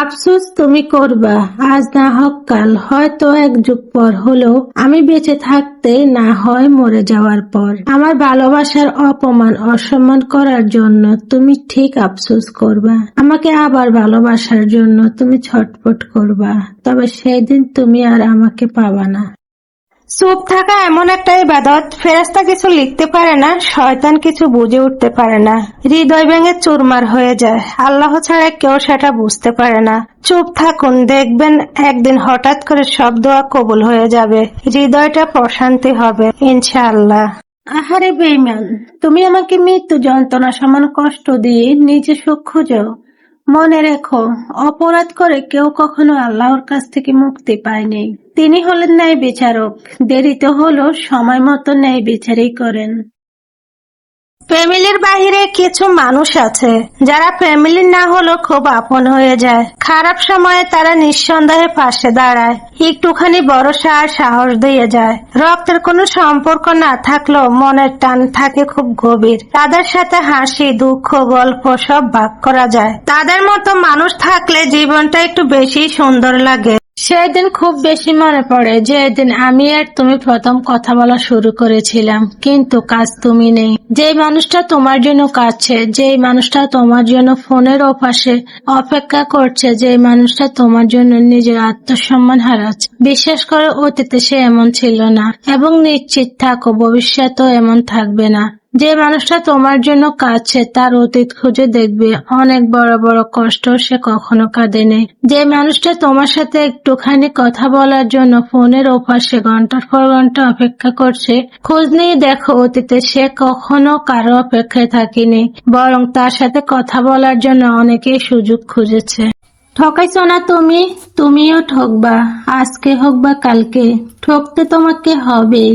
আফসোস তুমি করবা, আজ না হোক কাল, হয়তো এক যুগ পর হলেও, আমি বেঁচে থাকতে, না হয় মরে যাওয়ার পর। আমার ভালোবাসার অপমান অসম্মান করার জন্য তুমি ঠিক আফসোস করবা, আমাকে আবার ভালোবাসার জন্য তুমি ছটফট করবা, তবে সেই দিন তুমি আর আমাকে পাবা না। চুপ থাকা এমন একটা ইবাদত, ফেরেশতা কিছু লিখতে পারে না, শয়তান কিছু বুঝে উঠতে পারে না, হৃদয় ভেঙে চুরমার হয়ে যায়। আল্লাহ ছাড়া কেউ সেটা বুঝতে পারে না। চুপ থাকুন, দেখবেন একদিন হঠাৎ করে সব দোয়া কবুল হয়ে যাবে, হৃদয়টা প্রশান্তি হবে ইনশাআল্লাহ। আহারে বেঈমান, তুমি আমাকে মৃত্যু যন্ত্রণা সমান কষ্ট দিয়ে নিজে সুখ খুঁজো। মনে রেখো, অপরাধ করে কেউ কখনো আল্লাহর কাছ থেকে মুক্তি পায়নি। তিনি হলেন ন্যায় বিচারক, দেরিতে হলেও সময় মতো ন্যায় বিচারই করেন। ফ্যামিলির বাহিরে কিছু মানুষ আছে যারা ফ্যামিলির না হলেও খুব আপন হয়ে যায়। খারাপ সময়ে তারা নিঃসন্দেহে পাশে দাঁড়ায়, একটুখানি ভরসা আর সাহস দিয়ে যায়। রক্তের কোনো সম্পর্ক না থাকলেও মনের টান থাকে খুব গভীর। তাদের সাথে হাসি, দুঃখ, গল্প সব ভাগ করা যায়। তাদের মতো মানুষ থাকলে জীবনটা একটু বেশি সুন্দর লাগে। সেদিন খুব বেশি মনে পড়ে, যেদিন আমি আর তুমি প্রথম কথা বলা শুরু করেছিলাম, কিন্তু কাজ তুমি নেই। যেই মানুষটা তোমার জন্য কাঁদছে, যেই মানুষটা তোমার জন্য ফোনের ওপাশে অপেক্ষা করছে, যেই মানুষটা তোমার জন্য নিজের আত্মসম্মান হারাচ্ছে, বিশ্বাস করে অতীতে সে এমন ছিল না, এবং নিশ্চিত থাকো ভবিষ্যতেও এমন থাকবে না। যে মানুষটা তোমার জন্য কাঁদছে তার অতীত খুঁজে দেখবে, অনেক বড় বড় কষ্ট সে কখনো কাঁদেনি। যে মানুষটা তোমার সাথে একটুখানি কথা বলার জন্য ফোনের ওপাশে ঘন্টার পর ঘন্টা অপেক্ষা করছে, খোঁজ নিয়ে দেখো অতীতে সে কখনো কারো অপেক্ষায় থাকেনি, বরং তার সাথে কথা বলার জন্য অনেকেই সুযোগ খুঁজেছে। ঠকাইছো না তুমি, তুমিও ঠকবা, আজকে হোক বা কালকে, ঠকতে তোমাকে হবেই।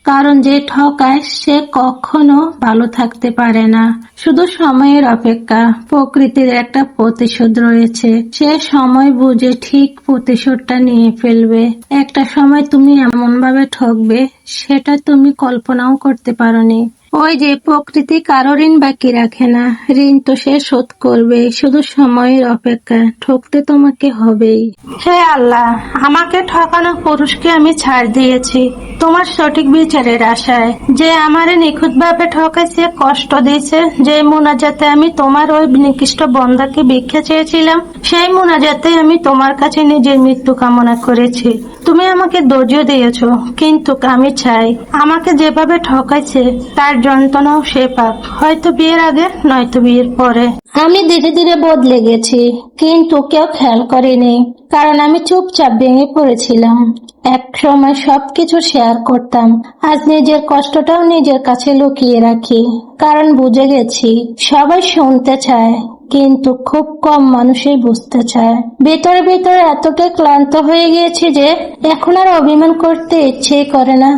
কারণ যে ঠকায় সে কখনো ভালো থাকতে পারে না, শুধু সময়ের অপেক্ষা। প্রকৃতির একটা প্রতিশোধ রয়েছে, সে সময় বুঝে ঠিক প্রতিশোধটা নিয়ে ফেলবে। একটা সময় তুমি এমন ভাবে ঠকবে, সেটা তুমি কল্পনাও করতে পারোনি। ওই যে প্রকৃতি কারো ঋণ বাকি রাখে না, ঋণ তো সে শোধ করবে, শুধু সময়ের অপেক্ষা। ঠকতে তোমাকে হবেই। হে আল্লাহ, আমাকে ঠকানো পুরুষকে আমি ছাড় দিয়েছি তোমার সঠিক বিচারের আশায়। যে আমারে নিখুঁতভাবে ঠকাইছে, কষ্ট দিয়েছে, যে মুনাজাতে আমি তোমার ওই নিকৃষ্ট বন্দাকে ভিক্ষা চেয়েছিলাম, সেই মুনাজাতে আমি তোমার কাছে নিজের মৃত্যু কামনা করেছি। তুমি আমাকে ধৈর্য দিয়েছো, কিন্তু আমি চাই আমাকে যেভাবে ঠকাইছে তার যন্ত্রণাও সে পাক, হয়তো বিয়ের আগে নয়তো বিয়ের পরে। আমি ধীরে ধীরে বদলে গেছি, কিন্তু কেউ খেয়াল করেনি, কারণ আমি চুপচাপ ভেঙে পড়েছিলাম। এক সময় সবকিছু শেয়ার করতাম, আজ নিজের কষ্টটাও নিজের কাছে লুকিয়ে রাখি, কারণ বুঝে গেছি সবাই শুনতে চায়, কিন্তু খুব কম মানুষই বুঝতে চায়। ভেতরে ভেতরে এতটাই ক্লান্ত হয়ে গিয়েছি যে এখন আর অভিমান করতে ইচ্ছেই করে না।